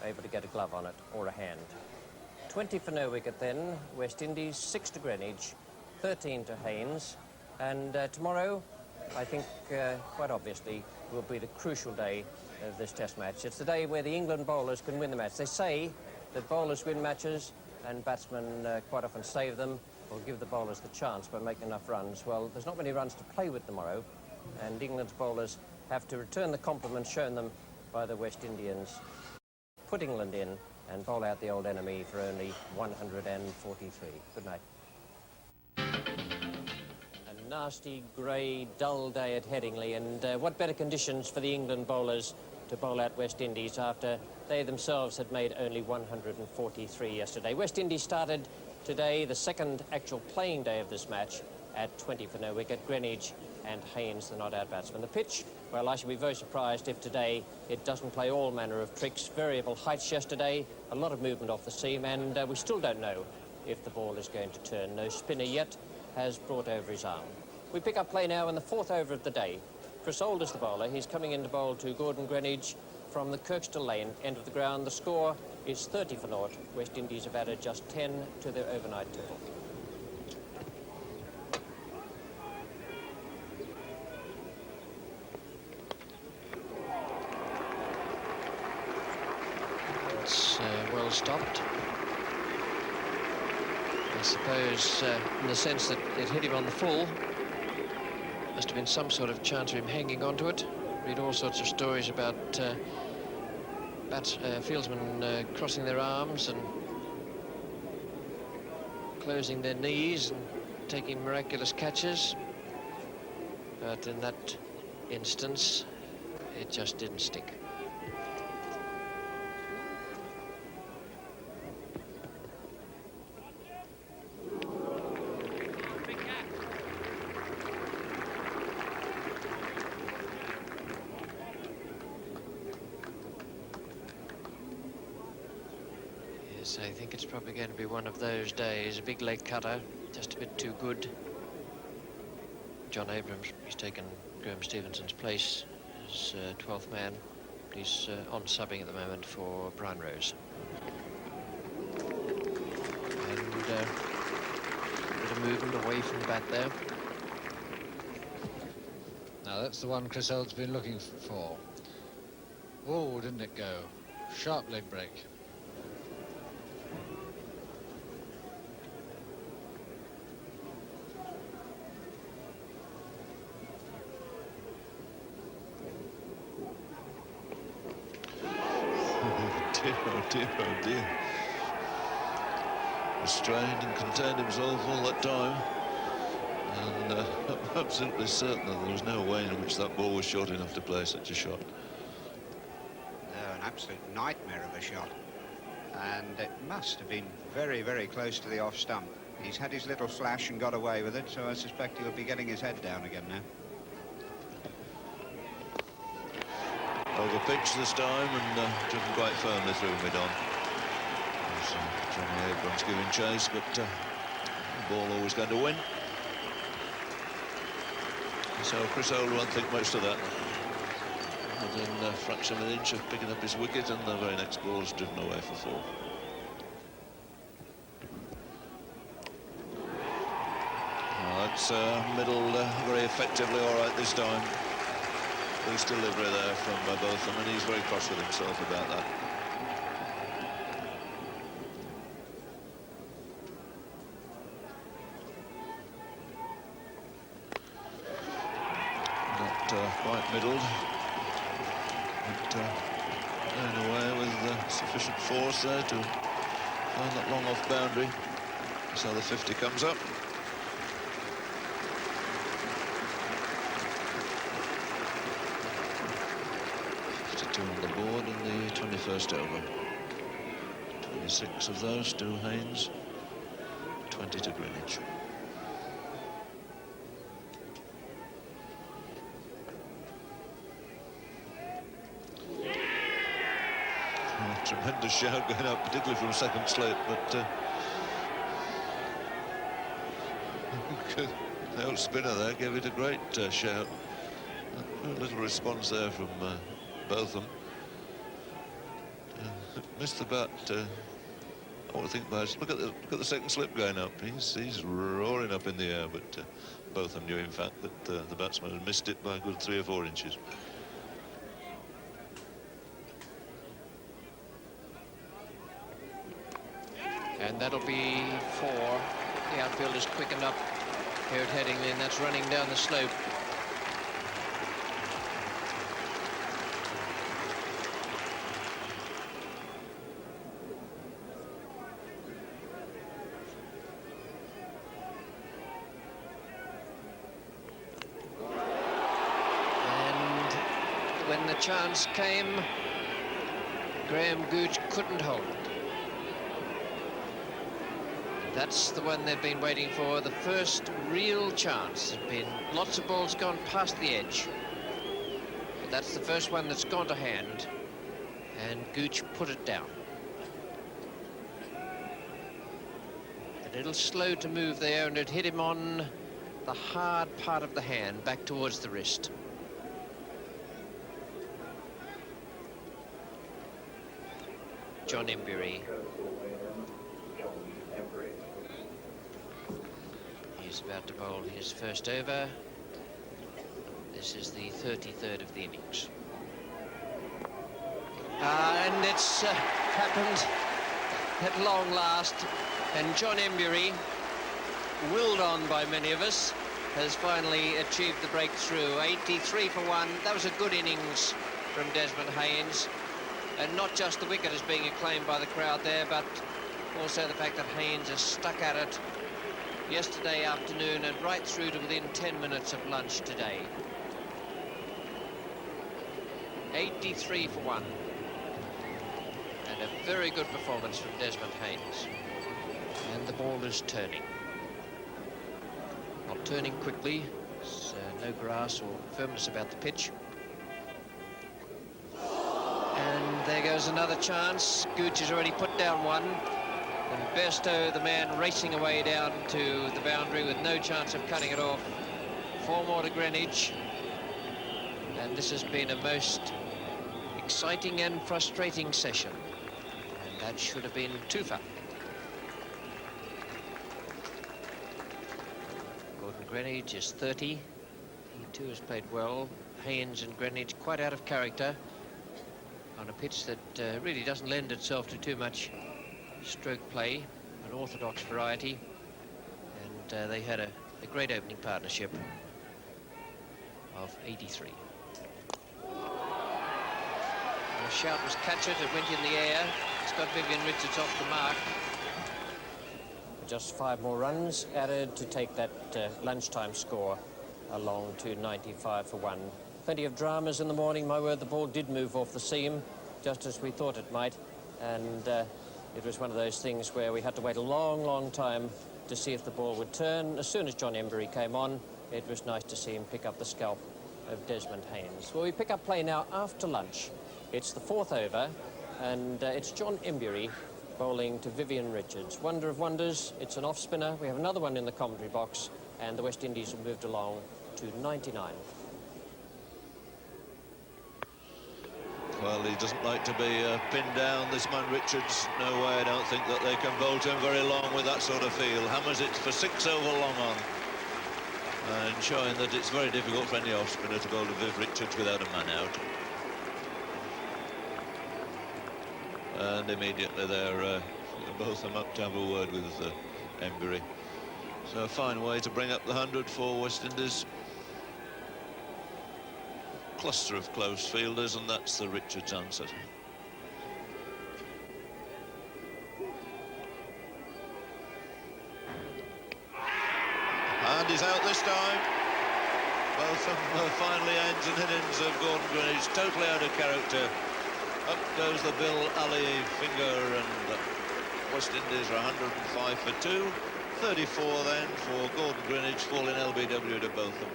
able to get a glove on it or a hand. 20 for no wicket then, West Indies, 6 to Greenwich, 13 to Haynes. And tomorrow, I think, quite obviously, will be the crucial day of this Test match. It's the day where the England bowlers can win the match. They say that bowlers win matches and batsmen quite often save them or give the bowlers the chance by making enough runs. Well, there's not many runs to play with tomorrow, and England's bowlers have to return the compliment shown them by the West Indians. Put England in and bowl out the old enemy for only 143. Good night. A nasty, grey, dull day at Headingley, and what better conditions for the England bowlers to bowl out West Indies after they themselves had made only 143 yesterday. West Indies started today, the second actual playing day of this match, at 20 for no wicket. Greenwich and Haynes, the not-out batsman. The pitch, well, I should be very surprised if today it doesn't play all manner of tricks. Variable heights yesterday, a lot of movement off the seam, and we still don't know if the ball is going to turn. No spinner yet has brought over his arm. We pick up play now in the 4th over of the day. Chris Old is the bowler. He's coming in to bowl to Gordon Greenwich from the Kirkstall Lane end of the ground. The score is 30 for naught. West Indies have added just 10 to their overnight total. It's well stopped. I suppose in the sense that it hit him on the full. Must have been some sort of chance of him hanging onto it. Read all sorts of stories about fieldsmen crossing their arms and closing their knees and taking miraculous catches. But in that instance, it just didn't stick. I think it's probably going to be one of those days. A big leg cutter, just a bit too good. John Abrams, he's taken Graham Stevenson's place as 12th man. He's on subbing at the moment for Brian Rose. And a bit of movement away from the bat there. Now that's the one Chris Old's been looking for. Oh, didn't it go? Sharp leg break. Oh dear, oh dear. Restrained and contained himself all that time. And I'm absolutely certain that there was no way in which that ball was short enough to play such a shot. No, an absolute nightmare of a shot. And it must have been very, very close to the off stump. He's had his little flash and got away with it, so I suspect he'll be getting his head down again now. Over pitch this time and driven quite firmly through mid-on. Johnny Abrams giving chase, but the ball always going to win. So Chris Old won't think much to that. Within a fraction of an inch of picking up his wicket, and the very next ball is driven away for 4. That's middled very effectively all right this time. Loose delivery there from both of them, and he's very cross with himself about that. Not quite middled, but going away with sufficient force there to find that long off boundary. So the 50 comes up. 52 on the board in the 21st over. 26 of those to Haynes, 20 to Greenwich. Tremendous shout going up, particularly from second slip, but the old spinner there gave it a great shout. A little response there from both of them. Missed the bat. I want to think about it. Look at the second slip going up. He's roaring up in the air, but both of them knew, in fact, that the batsman had missed it by a good 3 or 4 inches. And that'll be 4. The outfielder's quickened up here at Headingley, and that's running down the slope. And when the chance came, Gooch couldn't hold it. That's the one they've been waiting for, the first real chance. There's been lots of balls gone past the edge, but that's the first one that's gone to hand, and Gooch put it down. A little slow to move there, and it hit him on the hard part of the hand, back towards the wrist. John Embury. He's about to bowl his first over. This is the 33rd of the innings. And it's happened at long last. And John Embury, willed on by many of us, has finally achieved the breakthrough. 83 for 1. That was a good innings from Desmond Haynes. And not just the wicket as being acclaimed by the crowd there, but also the fact that Haynes has stuck at it yesterday afternoon and right through to within 10 minutes of lunch today. 83 for 1. And a very good performance from Desmond Haynes. And the ball is turning. Not turning quickly. There's no grass or firmness about the pitch. And there goes another chance. Gooch has already put down one. And Bairstow, the man racing away down to the boundary with no chance of cutting it off. 4 more to Greenwich. And this has been a most exciting and frustrating session. And that should have been too far. Gordon Greenwich is 30. He too has played well. Haynes and Greenwich quite out of character on a pitch that really doesn't lend itself to too much stroke play, an orthodox variety, and they had a great opening partnership of 83. The shout was catch it, it went in the air. It's got Vivian Richards off the mark. Just 5 more runs added to take that lunchtime score along to 95 for 1. Plenty of dramas in the morning. My word, the ball did move off the seam, just as we thought it might, and it was one of those things where we had to wait a long, long time to see if the ball would turn. As soon as John Embury came on, it was nice to see him pick up the scalp of Desmond Haynes. Well, we pick up play now after lunch. It's the 4th over, and it's John Embury bowling to Vivian Richards. Wonder of wonders, it's an off-spinner. We have another one in the commentary box, and the West Indies have moved along to 99. Well, he doesn't like to be pinned down, this man Richards. No way, I don't think that they can bowl to him very long with that sort of feel. Hammers it for 6 over long on. And showing that it's very difficult for any off-spinner to bowl to Viv Richards without a man out. And immediately they're both of them up to have a word with Embury. So a fine way to bring up the 100 for West Indies. Cluster of close fielders, and that's the Richards answer. And he's out this time. Both of them finally ends and innings of Gordon Greenwich, totally out of character. Up goes the Bill Ali finger, and West Indies are 105 for 2. 34 then for Gordon Greenwich, falling LBW to both of them.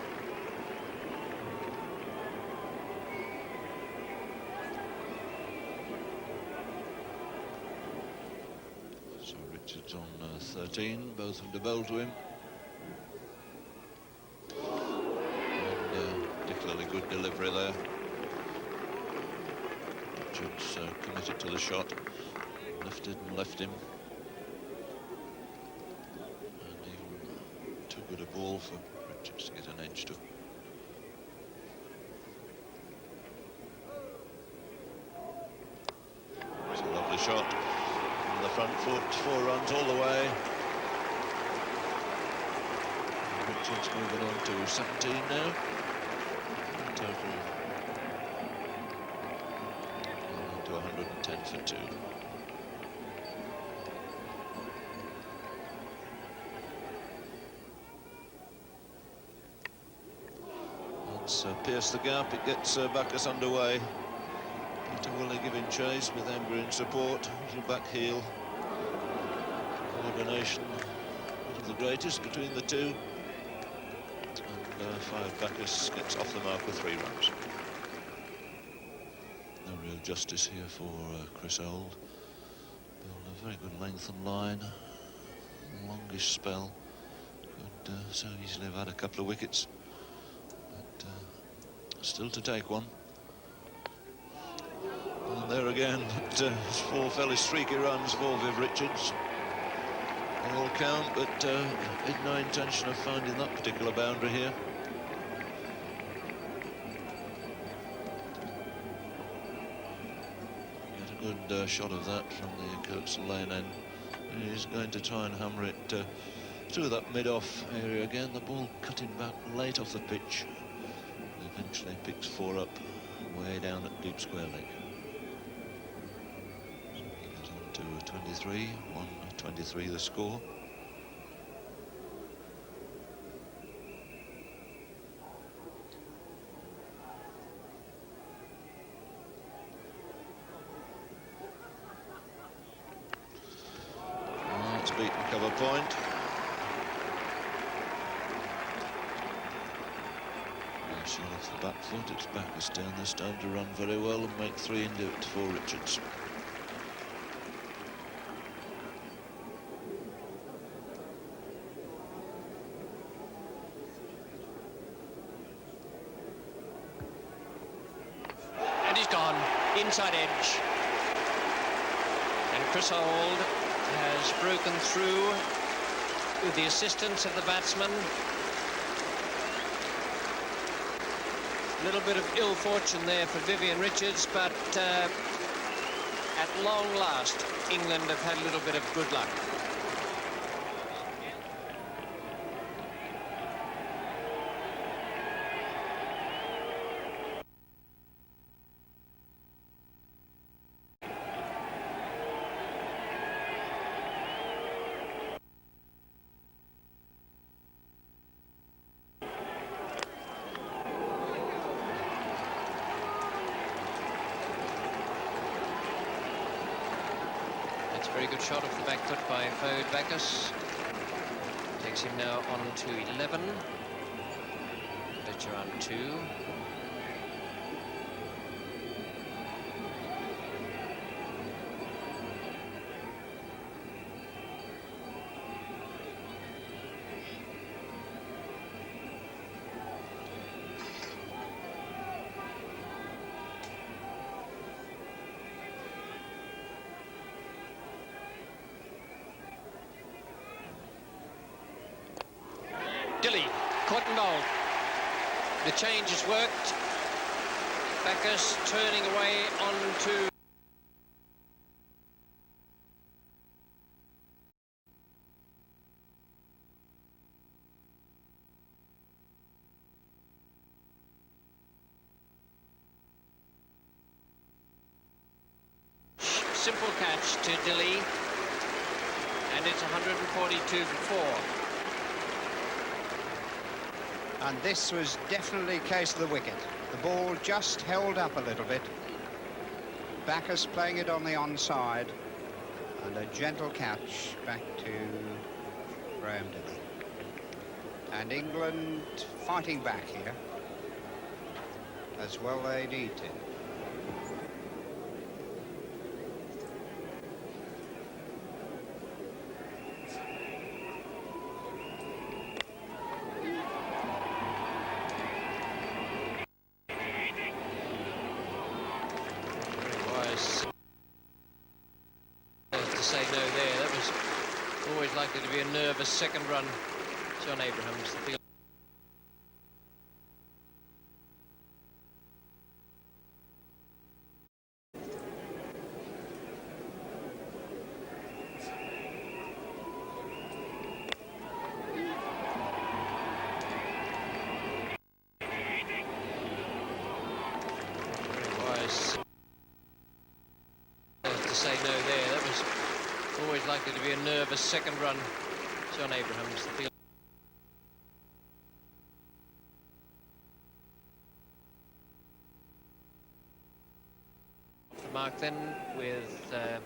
So Richards on 13, both of them to bowl to him. And particularly good delivery there. Richards committed to the shot, lifted and left him. And even too good a ball for Richards to get an edge to. It's a lovely shot from the front foot, 4 runs all the way. Richards moving on to 17 now. Total to 110 for 2. Let's pierce the gap. It gets Bacchus underway. Peter Willey giving chase with Ember in support. Little back heel. Coordination not of the greatest between the two. And 5 Bacchus gets off the mark with 3 runs. No real justice here for Chris Old. Built a very good length and line. Longish spell. Could so easily have had a couple of wickets. But still to take one. And there again, it's 4 fairly streaky runs for Viv Richards. They all count, but had no intention of finding that particular boundary here. Get a good shot of that from the Kirksall Lane end. He's going to try and hammer it through that mid-off area again. The ball cutting back late off the pitch. Eventually picks 4 up way down at deep square leg. He goes on to 23, 1-23 the score. It's beaten cover point. Shot off the back foot, it's Bacchus down this time to run very well and make 3 into it for Richards. And he's gone, inside edge. And Chris Old has broken through with the assistance of the batsman. A little bit of ill fortune there for Vivian Richards, but at long last, England have had a little bit of good luck. Very good shot off the back foot by Fode Bacchus. Takes him now on to 11. Fletcher on 2. Dilley, caught and bowled. The change has worked. Bacchus turning away onto... Simple catch to Dilley. And it's 142 for 4. And this was definitely a case of the wicket. The ball just held up a little bit. Bacchus playing it on the onside. And a gentle catch back to Graham Dilley. And England fighting back here. As well they need to. say no there. That was always likely to be a nervous second run. John Abrahams, the field. To say no there. That was always likely to be a nervous second run. John Abrahams, the field. Off the mark then with it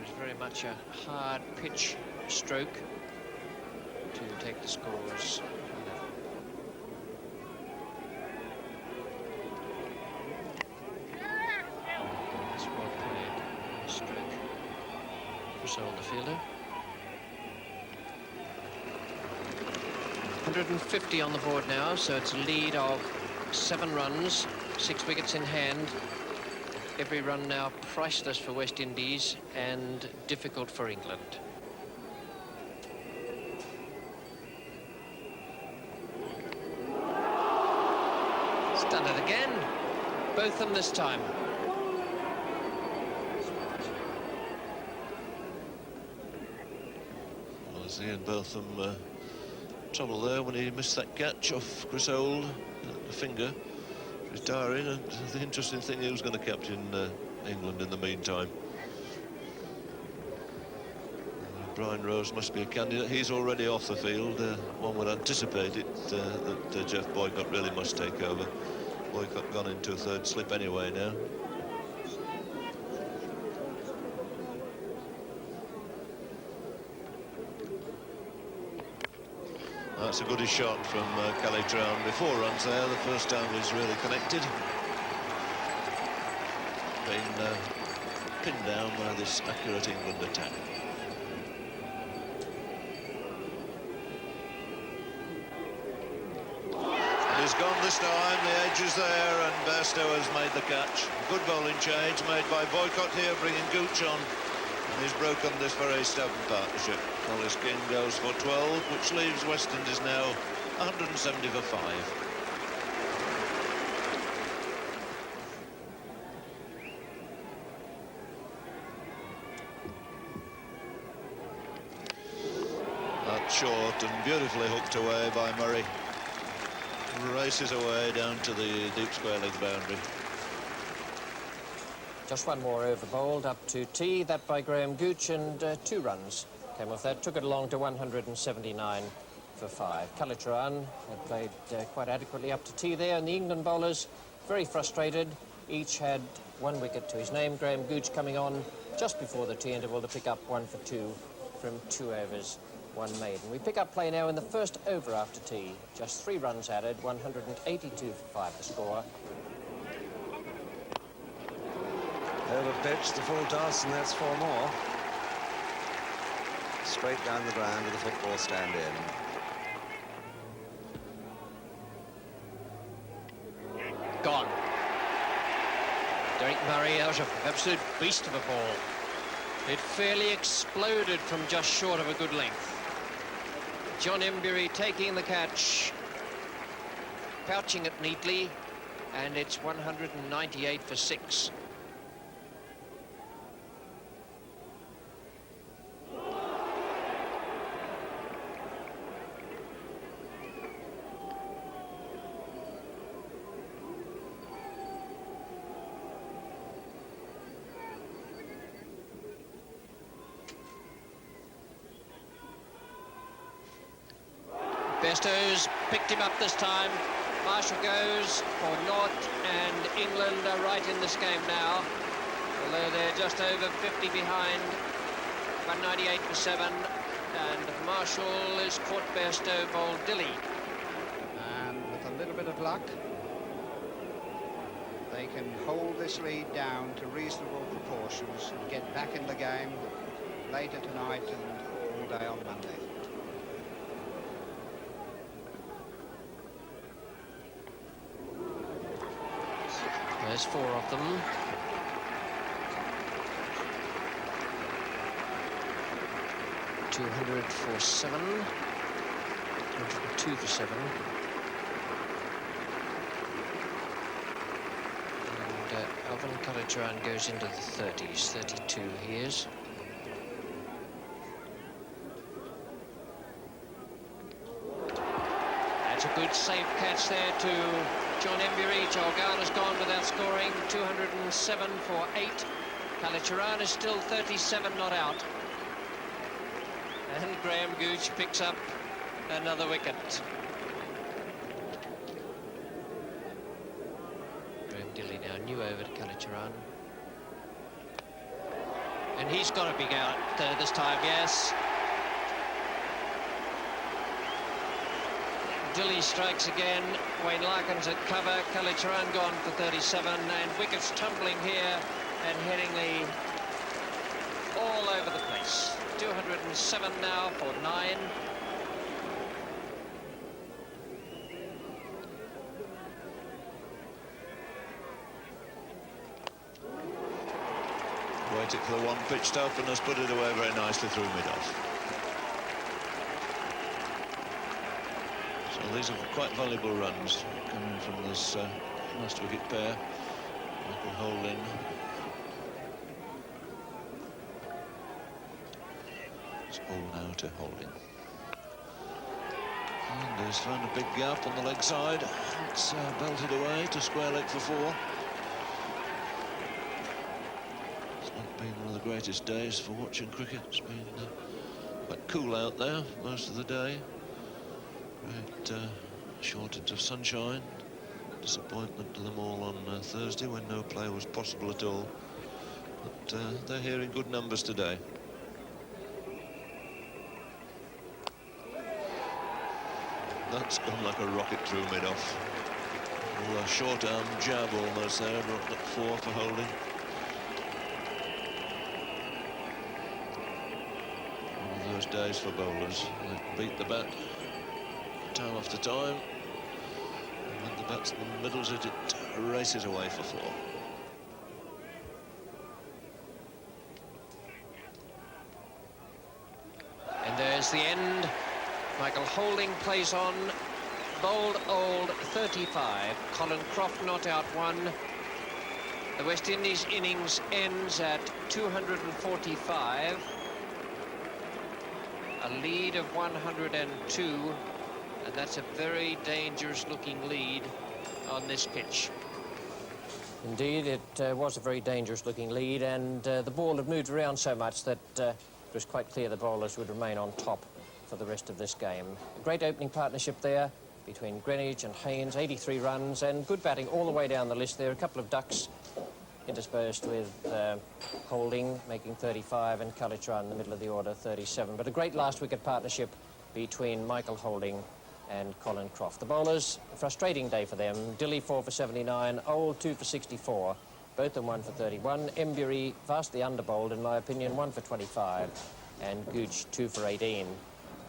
was very much a hard pitch stroke to take the scores. The fielder. 150 on the board now, so it's a lead of 7 runs, 6 wickets in hand. Every run now priceless for West Indies and difficult for England. It's done it again. Both of them this time. Ian Botham trouble there when he missed that catch off Chris Old, the finger, retiring, and the interesting thing, he was going to captain England in the meantime. Brian Rose must be a candidate. He's already off the field. One would anticipate it that Jeff Boycott really must take over. Boycott gone into a third slip anyway now. That's a goodish shot from Calitran. Before runs there, the first time he's really connected. Been pinned down by this accurate England attack. He's gone this time, the edge is there, and Bairstow has made the catch. Good bowling change made by Boycott here, bringing Gooch on. And he's broken this very stubborn partnership. Collis King goes for 12, which leaves West Indies now 170 for 5. That's short and beautifully hooked away by Murray. Races away down to the deep square leg boundary. Just one more over bowled up to tee, that by Graham Gooch, and 2 runs came off that, took it along to 179 for 5. Calitran had played quite adequately up to tee there, and the England bowlers very frustrated. Each had 1 wicket to his name. Graham Gooch coming on just before the tee interval to pick up 1 for 2 from 2 overs, 1 maiden. We pick up play now in the first over after tee. Just 3 runs added, 182 for 5 the score. Over pitch, the full toss, and that's 4 more. Straight down the ground with the football stand in. Gone. Derek Murray, that was an absolute beast of a ball. It fairly exploded from just short of a good length. John Embury taking the catch, pouching it neatly, and it's 198 for 6. Bairstow's picked him up this time. Marshall goes for naught, and England are right in this game now. Although they're just over 50 behind, 198 for 7, and Marshall is caught Bairstow bowled Dilley. And with a little bit of luck, they can hold this lead down to reasonable proportions and get back in the game later tonight and all day on Monday. There's 4 of them. 200 for 7. 202 for 7. And Alvin Kallicharran goes into the 30s. 32 he is. That's a good safe catch there to John Embury. Joel Garner's gone without scoring. 207 for 8. Kallicharran is still 37 not out. And Graham Gooch picks up another wicket. Graham Dilley now new over to Kallicharran. And he's got a big out this time, yes. Dilley strikes again. Wayne Larkin's at cover. Kallicharran gone for 37, and wickets tumbling here, and Headingley all over the place. 207 now for 9. Waited for the one pitched up and has put it away very nicely through mid-off. So these are quite valuable runs coming from this last wicket pair. Michael Holding. It's all now to Holding. And he's found a big gap on the leg side. It's belted away to square leg for 4. It's not been one of the greatest days for watching cricket. It's been quite cool out there most of the day. Great shortage of sunshine. Disappointment to them all on Thursday when no play was possible at all. But they're here in good numbers today. That's gone like a rocket through mid-off. A short arm jab almost there, brought up 4 for Holding. One of those days for bowlers. They beat the bat time after time. And when the batsman middles it, it races away for 4. And there's the end. Michael Holding plays on. Bowled old 35. Colin Croft not out 1. The West Indies innings ends at 245. A lead of 102. And that's a very dangerous looking lead on this pitch. Indeed, it was a very dangerous looking lead, and the ball had moved around so much that it was quite clear the bowlers would remain on top for the rest of this game. A great opening partnership there between Greenwich and Haynes, 83 runs, and good batting all the way down the list there. A couple of ducks interspersed with Holding making 35 and Kallicharran in the middle of the order 37. But a great last wicket partnership between Michael Holding and Colin Croft. The bowlers, a frustrating day for them. Dilley 4 for 79, Old 2 for 64, both of them 1 for 31. Embury vastly underbowled, in my opinion, 1 for 25, and Gooch 2 for 18.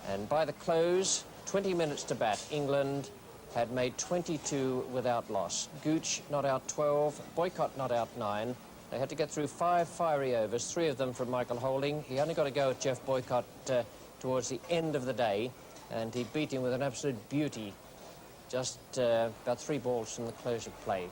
And by the close, 20 minutes to bat, England had made 22 without loss. Gooch not out 12, Boycott not out 9. They had to get through 5 fiery overs, 3 of them from Michael Holding. He only got to go at Jeff Boycott towards the end of the day, and he beat him with an absolute beauty, just about 3 balls from the close of play.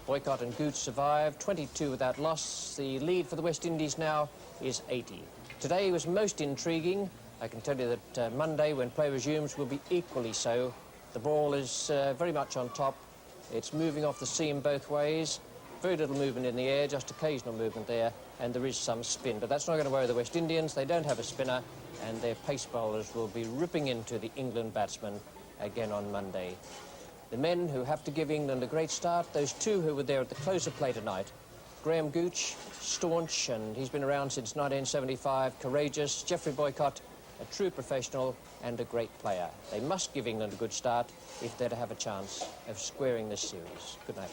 Boycott and Gooch survived, 22 without loss. The lead for the West Indies now is 80. Today was most intriguing. I can tell you that Monday, when play resumes, will be equally so. The ball is very much on top. It's moving off the seam both ways. Very little movement in the air, just occasional movement there, and there is some spin. But that's not going to worry the West Indians. They don't have a spinner, and their pace bowlers will be ripping into the England batsmen again on Monday. The men who have to give England a great start, those 2 who were there at the close of play tonight, Graham Gooch, staunch, and he's been around since 1975, courageous. Geoffrey Boycott, a true professional and a great player. They must give England a good start if they're to have a chance of squaring this series. Good night.